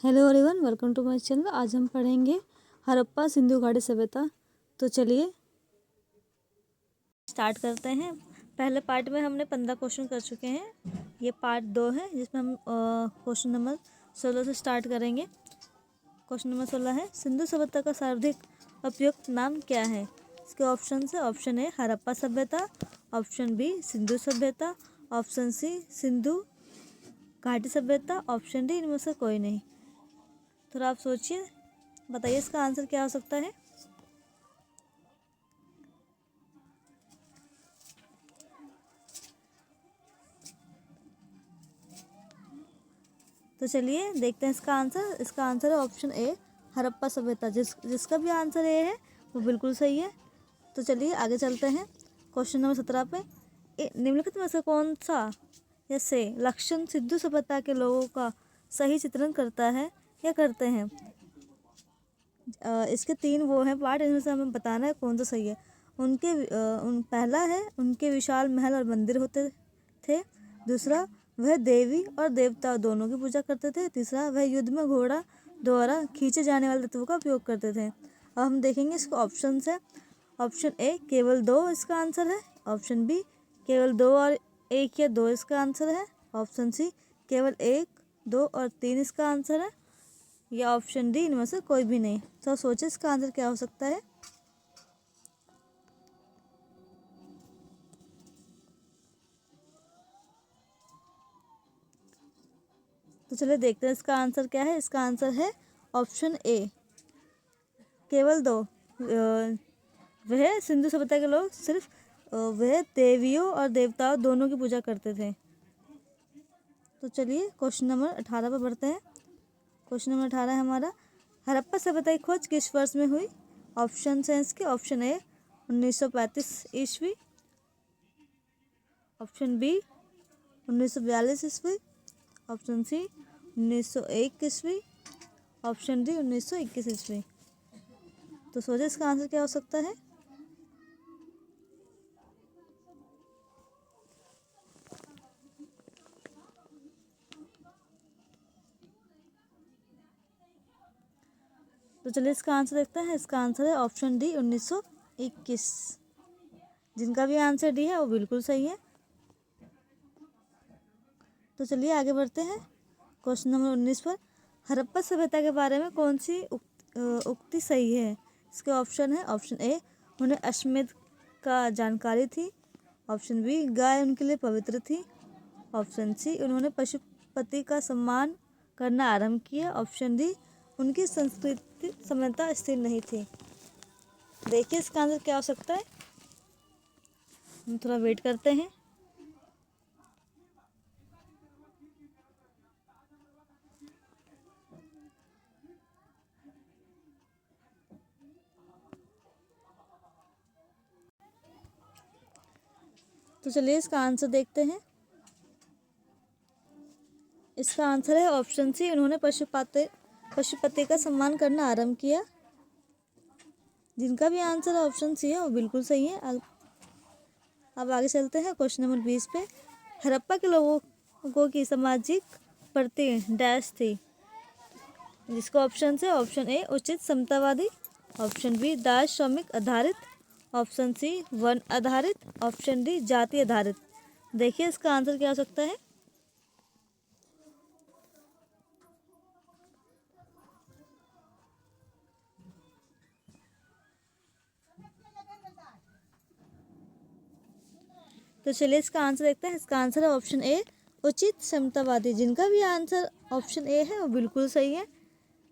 Hello everyone, welcome to my channel. आज हम पढ़ेंगे हड़प्पा सिंधु घाटी सभ्यता। तो चलिए स्टार्ट करते हैं। पहले पार्ट में हमने 15 क्वेश्चन कर चुके हैं। ये पार्ट 2 है जिसमें हम क्वेश्चन नंबर 16 से स्टार्ट करेंगे। क्वेश्चन नंबर 16 है, सिंधु सभ्यता का सर्वाधिक उपयुक्त नाम क्या है? इसके ऑप्शन है। ऑप्शन ए हड़प्पा सभ्यता, ऑप्शन बी सिंधु सभ्यता, ऑप्शन सी सिंधु घाटी सभ्यता, ऑप्शन डी इनमें से कोई नहीं। थोड़ा आप सोचिए, बताइए इसका आंसर क्या हो सकता है। तो चलिए देखते हैं इसका आंसर। इसका आंसर है ऑप्शन ए हड़प्पा सभ्यता। जिसका भी आंसर ए है वो बिल्कुल सही है। तो चलिए आगे चलते हैं। क्वेश्चन नंबर 17 पे, निम्नलिखित में से कौन सा ऐसे लक्षण सिंधु सभ्यता के लोगों का सही चित्रण करता है या करते हैं? इसके 3 वो हैं पार्ट, इनमें से हमें बताना है कौन सा सही है। पहला है उनके विशाल महल और मंदिर होते थे। दूसरा, वह देवी और देवता दोनों की पूजा करते थे। तीसरा, वह युद्ध में घोड़ा द्वारा खींचे जाने वाले तत्वों का उपयोग करते थे। अब हम देखेंगे इसको ऑप्शन से। ऑप्शन ए केवल 2 इसका आंसर है। ऑप्शन बी केवल 2 और 1 या 2 इसका आंसर है। ऑप्शन सी केवल 1, 2 और 3 इसका आंसर है। या ऑप्शन डी इनमें से कोई भी नहीं। तो सोचिए इसका आंसर क्या हो सकता है। तो चलिए देखते हैं इसका आंसर क्या है। इसका आंसर है ऑप्शन ए केवल 2। वह सिंधु सभ्यता के लोग सिर्फ वह देवियों और देवताओं दोनों की पूजा करते थे। तो चलिए क्वेश्चन नंबर 18 पर बढ़ते हैं। क्वेश्चन नंबर 18 है हमारा, हड़प्पा सभ्यता की खोज किस वर्ष में हुई? ऑप्शन है इसके। ऑप्शन ए 1935 ईस्वी, ऑप्शन बी 1942 ईस्वी, ऑप्शन सी 1901 ईस्वी, ऑप्शन डी 1921 ईस्वी। तो सोचिए इसका आंसर क्या हो सकता है। तो चलिए इसका आंसर देखते हैं। इसका आंसर है ऑप्शन डी 1921। जिनका भी आंसर डी है वो बिल्कुल सही है। तो चलिए आगे बढ़ते हैं। क्वेश्चन नंबर 19 पर, हड़प्पा सभ्यता के बारे में कौन सी उक्ति सही है? इसके ऑप्शन है। ऑप्शन ए उन्हें अश्वमेध का जानकारी थी। ऑप्शन बी गाय उनके लिए पवित्र थी। ऑप्शन सी उन्होंने पशुपति का सम्मान करना आरंभ किया। ऑप्शन डी उनकी संस्कृति सभ्यता स्थिर नहीं थी। देखिए इसका आंसर क्या हो सकता है। हम थोड़ा वेट करते हैं। तो चलिए इसका आंसर देखते हैं। इसका आंसर है ऑप्शन सी उन्होंने पशुपति का सम्मान करना आरंभ किया। जिनका भी आंसर ऑप्शन सी है वो बिल्कुल सही है। अब आगे चलते हैं क्वेश्चन नंबर 20 पे, हड़प्पा के लोगों की सामाजिक प्रति डैश थी? जिसका ऑप्शन है। ऑप्शन ए उचित समतावादी, ऑप्शन बी दास श्रमिक आधारित, ऑप्शन सी वर्ण आधारित, ऑप्शन डी जाति आधारित। देखिए इसका आंसर क्या हो सकता है। तो चलिए इसका आंसर देखते हैं। इसका आंसर है ऑप्शन ए उचित समतावादी। जिनका भी आंसर ऑप्शन ए है वो बिल्कुल सही है।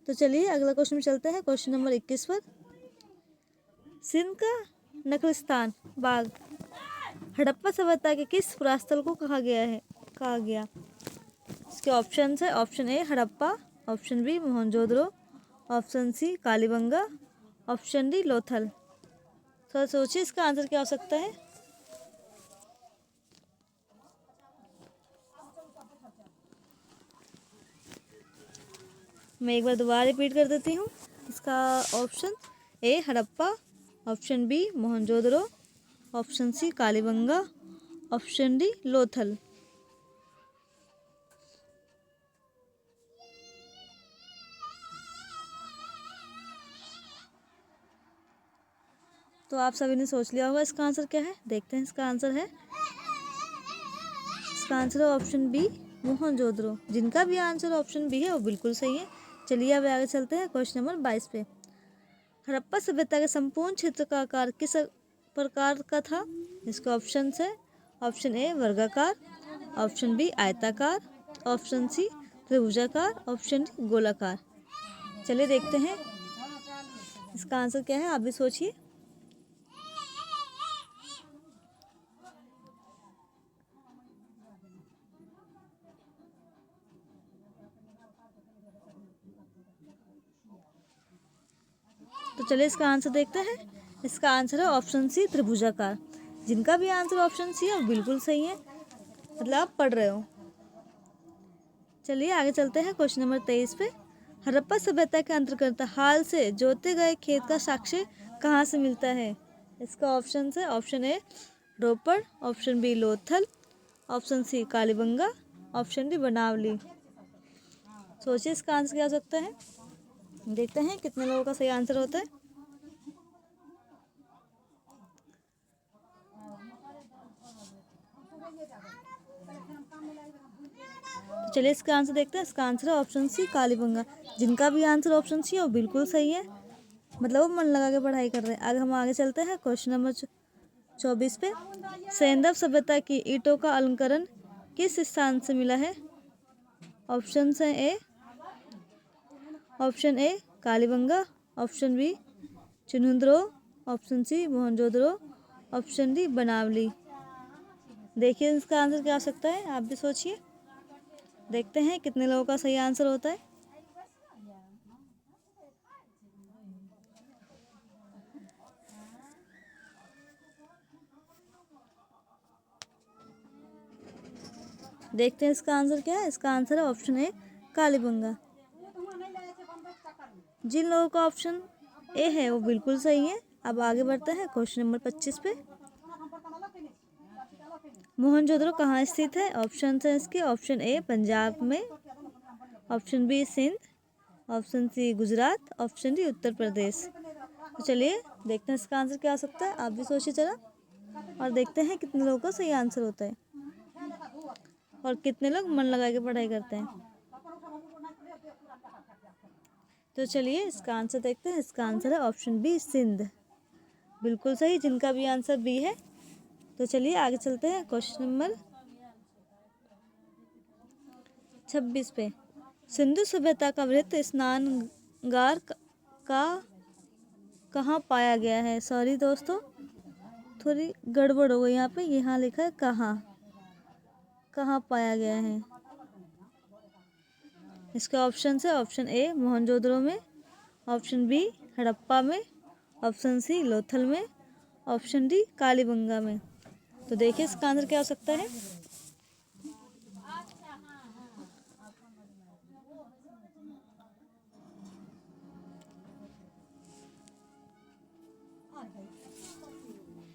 तो चलिए अगला क्वेश्चन में चलते हैं। क्वेश्चन नंबर 21 पर, सिंध का नखलिस्तान बाग हड़प्पा सभ्यता के किस पुरास्थल को कहा गया? इसके ऑप्शन है। Option A Harappa, option B Mohenjodaro, option C Kalibangan, option D Lothal. तो सोचिए इसका आंसर क्या हो सकता है। मैं एक बार दोबारा रिपीट कर देती हूँ। इसका option A Harappa, option B Mohenjodaro, option C Kalibangan, option D Lothal. तो आप सभी ने सोच लिया होगा इसका आंसर क्या है। देखते हैं इसका आंसर है ऑप्शन बी मोहनजोदड़ो। जिनका भी आंसर ऑप्शन बी है वो बिल्कुल सही है। चलिए अब आगे चलते हैं क्वेश्चन नंबर 22 पे। हड़प्पा सभ्यता के संपूर्ण क्षेत्र का आकार किस प्रकार का था? इसका ऑप्शन है ऑप्शन ए वर्गाकार, ऑप्शन बी आयताकार, ऑप्शन सी त्रिभुजाकार, ऑप्शन डी गोलाकार। चलिए देखते हैं इसका आंसर क्या है, आप भी सोचिए। तो चलिए इसका आंसर देखते हैं। इसका आंसर है ऑप्शन सी त्रिभुजाकार। जिनका भी आंसर ऑप्शन सी है वो बिल्कुल सही है, मतलब आप पढ़ रहे हो। चलिए आगे चलते हैं क्वेश्चन नंबर 23 पे। हड़प्पा सभ्यता के अंतर्गत हाल से जोते गए खेत का साक्ष्य कहाँ से मिलता है? इसका ऑप्शन है option A Ropar, option B Lothal, option C Kalibangan, option D Banawali. सोचिए इसका आंसर क्या हो सकता है। देखते हैं कितने लोगों का सही आंसर होता है। तो चलिए इसका आंसर देखते हैं। इसका आंसर है ऑप्शन सी कालीबंगा। जिनका भी आंसर ऑप्शन सी है वो बिल्कुल सही है, मतलब वो मन लगा के पढ़ाई कर रहे हैं। आगे हम आगे चलते हैं क्वेश्चन नंबर 24 पे। सैंधव सभ्यता की ईंटों का अलंकरण किस स्थान से मिला है? ऑप्शन है option A Kalibangan, option B Chanhudaro, option C Mohenjodaro, option D Banawali. देखिए इसका आंसर क्या हो सकता है, आप भी सोचिए। देखते हैं कितने लोगों का सही आंसर होता है। देखते हैं इसका आंसर क्या है। इसका आंसर है ऑप्शन ए कालीबंगा। जिन लोगों का ऑप्शन ए है वो बिल्कुल सही है। अब आगे बढ़ते हैं क्वेश्चन नंबर 25 पे। मोहनजोदड़ो कहाँ स्थित है? ऑप्शन है इसके ऑप्शन ए पंजाब में, option B Sindh, option C Gujarat, option D Uttar Pradesh. तो चलिए देखते हैं इसका आंसर क्या हो सकता है, आप भी सोचिए जरा, और देखते हैं कितने लोगों का सही आंसर होता है और कितने लोग मन लगा के पढ़ाई करते हैं। तो चलिए इसका आंसर देखते हैं। इसका आंसर है ऑप्शन बी सिंध, बिल्कुल सही। जिनका भी आंसर बी है। तो चलिए आगे चलते हैं क्वेश्चन नंबर 26 पे। सिंधु सभ्यता का वृहत स्नानगार का कहाँ पाया गया है? सॉरी दोस्तों, थोड़ी गड़बड़ हो गई यहाँ पे। यहाँ लिखा है कहाँ पाया गया है। इसका ऑप्शन है ऑप्शन ए मोहनजोदड़ो में, ऑप्शन बी हड़प्पा में, ऑप्शन सी लोथल में, ऑप्शन डी कालीबंगा में। तो देखिए इसका आंसर क्या हो सकता है।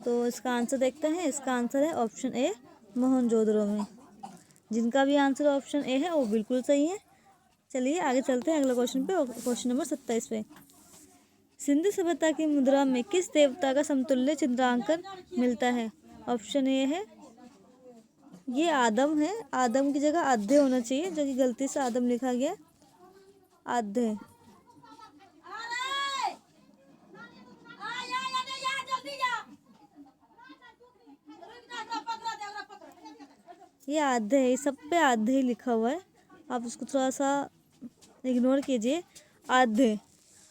तो इसका आंसर देखते हैं। इसका आंसर है ऑप्शन ए मोहनजोदड़ो में। जिनका भी आंसर ऑप्शन ए है वो बिल्कुल सही है। चलिए आगे चलते हैं अगले क्वेश्चन पे, क्वेश्चन नंबर 27 पे। सिंधु सभ्यता की मुद्रा में किस देवता का समतुल्य चित्रांकन मिलता है? ऑप्शन ए है ये आदम है। आदम की जगह आधे होना चाहिए, जो कि गलती से आदम लिखा गया, आधे। ये आधे है, सब पे आधे ही लिखा हुआ है, आप उसको थोड़ा सा इग्नोर कीजिए।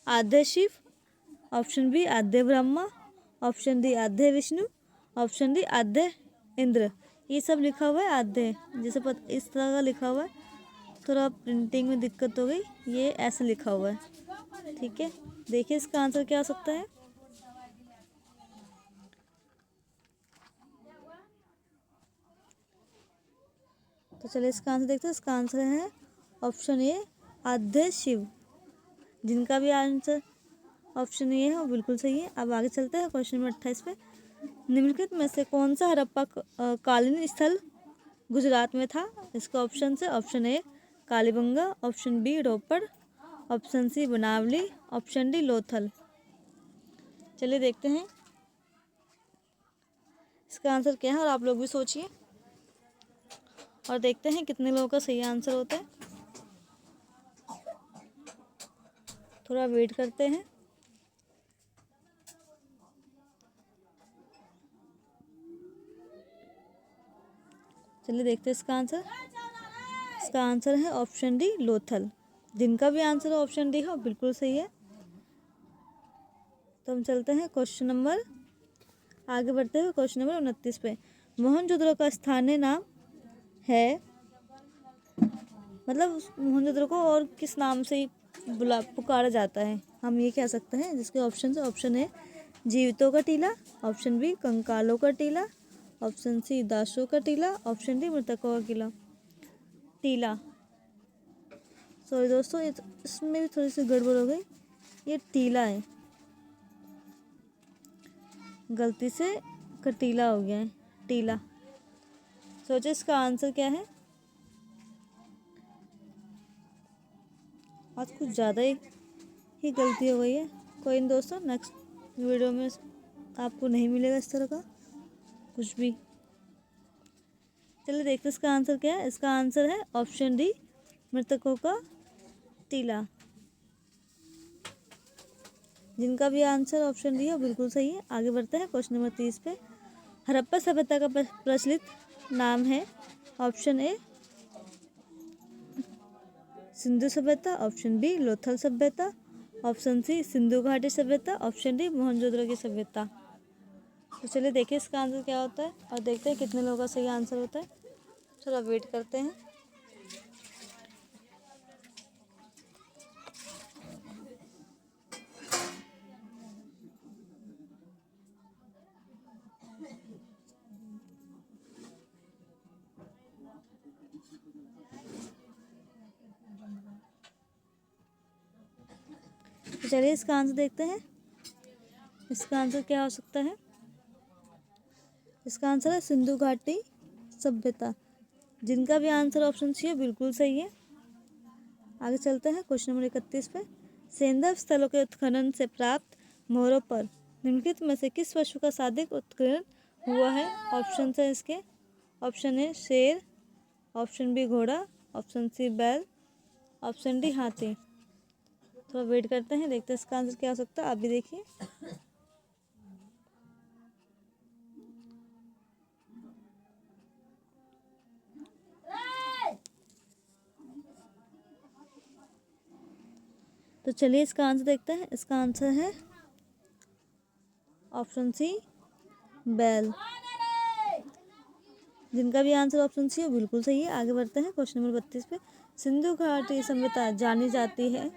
आधे शिव, ऑप्शन बी आधे ब्रह्मा, ऑप्शन डी आधे विष्णु, ऑप्शन डी आधे इंद्र। ये सब लिखा हुआ है आधे, जैसे इस तरह का लिखा हुआ है। थोड़ा प्रिंटिंग में दिक्कत हो गई, ये ऐसे लिखा हुआ है, ठीक है। देखिए इसका आंसर क्या हो सकता है। तो चलिए इसका आंसर देखते हैं। इसका आंसर है ऑप्शन ए आधे शिव। जिनका भी आंसर ऑप्शन ए है वो बिल्कुल सही है। अब आगे चलते हैं क्वेश्चन नंबर 28 पे। निम्नलिखित में से कौन सा हड़प्पा कालीन स्थल गुजरात में था? इसका ऑप्शन है option A Kalibangan, option B Ropar, option C Banawali, option D Lothal. चलिए देखते हैं इसका आंसर क्या है, और आप लोग भी सोचिए और देखते हैं कितने लोगों का सही आंसर होता है। थोड़ा वेट करते हैं। चलिए देखते हैं इसका आंसर। इसका आंसर है ऑप्शन डी, लोथल। जिनका भी आंसर ऑप्शन डी हो बिल्कुल सही है। तो हम चलते हैं क्वेश्चन नंबर, आगे बढ़ते हुए क्वेश्चन नंबर 29 पे। मोहनजोदड़ो का स्थानीय नाम है, मतलब मोहनजोदड़ो को और किस नाम से पुकारा जाता है, हम ये कह सकते हैं। जिसके ऑप्शन है, ऑप्शन ए जीवितों का टीला, ऑप्शन बी कंकालों का टीला, ऑप्शन सी दासों का टीला, ऑप्शन डी मृतकों का किला टीला। सॉरी दोस्तों, इसमें भी थोड़ी सी गड़बड़ हो गई, ये टीला है, गलती से कटीला हो गया है, टीला। सोचो इसका आंसर क्या है। आज कुछ ज़्यादा ही गलती हो गई है। कोई नहीं दोस्तों, नेक्स्ट वीडियो में आपको नहीं मिलेगा इस तरह का कुछ भी। चलिए देखते हैं इसका आंसर क्या है। इसका आंसर है ऑप्शन डी, मृतकों का टीला। जिनका भी आंसर ऑप्शन डी है बिल्कुल सही है। आगे बढ़ते हैं क्वेश्चन नंबर 30 पे। हड़प्पा सभ्यता का प्रचलित नाम है, ऑप्शन ए सिंधु सभ्यता, ऑप्शन बी लोथल सभ्यता, ऑप्शन सी सिंधु घाटी सभ्यता, ऑप्शन डी मोहनजोदड़ो की सभ्यता। तो चलिए देखिए इसका आंसर क्या होता है और देखते हैं कितने लोगों का सही आंसर होता है। थोड़ा वेट करते हैं। तो चलिए इसका आंसर देखते हैं। इसका आंसर क्या हो सकता है। इसका आंसर है सिंधु घाटी सभ्यता। जिनका भी आंसर ऑप्शन सी है बिल्कुल सही है। आगे चलते हैं क्वेश्चन नंबर 31 पे। सेंधव स्थलों के उत्खनन से प्राप्त मोहरों पर निम्नलिखित में से किस पशु का शाब्दिक उत्खनन हुआ है। ऑप्शन है इसके, ऑप्शन ए शेर, ऑप्शन बी घोड़ा, ऑप्शन सी बैल, ऑप्शन डी हाथी। थोड़ा वेट करते हैं, देखते हैं इसका आंसर क्या हो सकता है। आप भी देखिए। तो चलिए इसका आंसर देखते हैं। इसका आंसर है ऑप्शन सी बैल। जिनका भी आंसर ऑप्शन सी है बिल्कुल सही है। आगे बढ़ते हैं क्वेश्चन नंबर 32 पे। सिंधु घाटी सभ्यता जानी जाती है,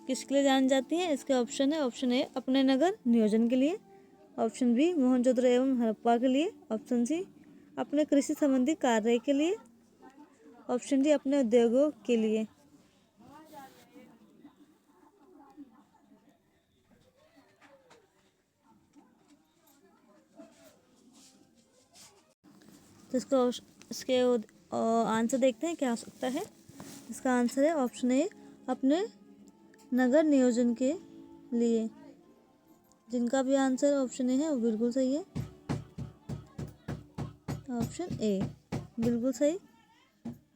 किसके लिए जानी जाती है। इसके ऑप्शन है, ऑप्शन ए अपने नगर नियोजन के लिए, ऑप्शन बी मोहनजोदड़ो एवं हड़प्पा के लिए, ऑप्शन सी अपने कृषि संबंधी कार्य के लिए, ऑप्शन डी अपने उद्योगों के लिए। तो इसके आंसर देखते हैं क्या हो सकता है। इसका आंसर है ऑप्शन ए अपने नगर नियोजन के लिए। जिनका भी आंसर ऑप्शन ए है वो बिल्कुल सही है। ऑप्शन ए बिल्कुल सही।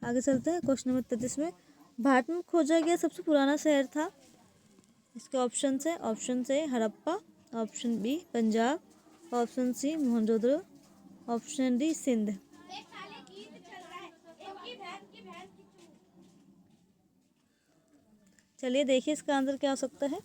आगे चलते हैं क्वेश्चन नंबर 33 में। भारत में खोजा गया सबसे पुराना शहर था। इसके ऑप्शन है, option A Harappa, option B Punjab, option C Mohenjodaro, option D Sindh. चलिए देखिए इसका आंसर क्या हो सकता है।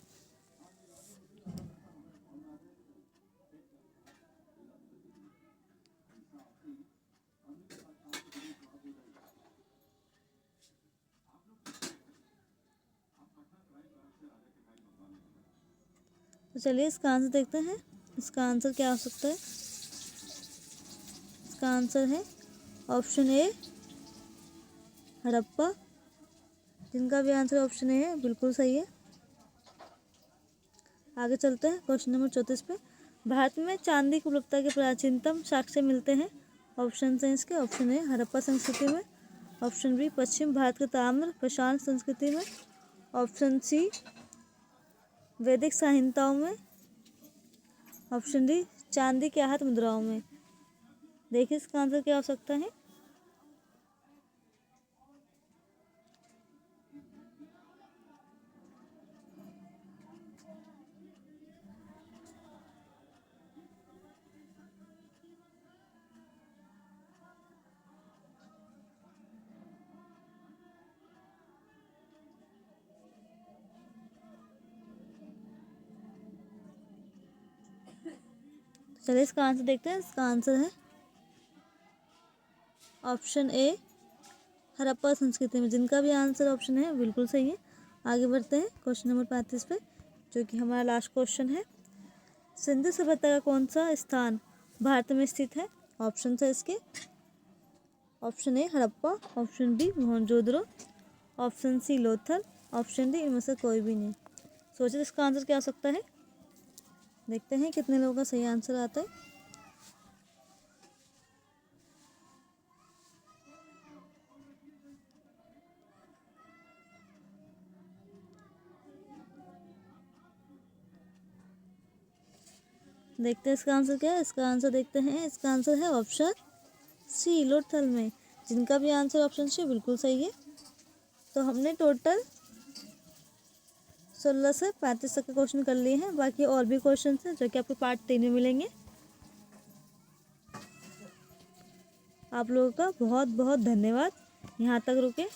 तो चलिए इसका आंसर देखते हैं। इसका आंसर क्या हो सकता है। इसका आंसर है ऑप्शन ए हड़प्पा। जिनका भी आंसर ऑप्शन ए है बिल्कुल सही है। आगे चलते हैं क्वेश्चन नंबर 34 पे। भारत में चांदी की उपलब्धता के प्राचीनतम साक्ष्य मिलते हैं। ऑप्शन है इसके, ऑप्शन ए हड़प्पा संस्कृति में, ऑप्शन बी पश्चिम भारत के ताम्र प्रशांत संस्कृति में, ऑप्शन सी वैदिक संहिताओं में, ऑप्शन डी चांदी के आहत मुद्राओं में। देखिए इसका आंसर क्या हो सकता है। चलिए इसका आंसर देखते हैं। इसका आंसर है ऑप्शन ए, हड़प्पा संस्कृति में, जिनका भी आंसर ऑप्शन है बिल्कुल सही है। आगे बढ़ते हैं क्वेश्चन नंबर 35 पे, जो कि हमारा लास्ट क्वेश्चन है। सिंधु सभ्यता का कौन सा स्थान भारत में स्थित है? ऑप्शन है इसके। Option A Harappa, option B Mohenjodaro, option C Lothal, option D इनमें से कोई भी नहीं। सोचिए इसका आंसर क्या हो सकता है। देखते हैं कितने लोगों का सही आंसर आता है। देखते हैं इसका आंसर क्या है। इसका आंसर देखते हैं। इसका आंसर है ऑप्शन सी लोथल में। जिनका भी आंसर ऑप्शन सी बिल्कुल सही है। तो हमने टोटल 16 से 35 तक के क्वेश्चन कर लिए हैं। बाकी और भी क्वेश्चन हैं जो कि आपको पार्ट 3 में मिलेंगे। आप लोगों का बहुत बहुत धन्यवाद यहाँ तक रुके।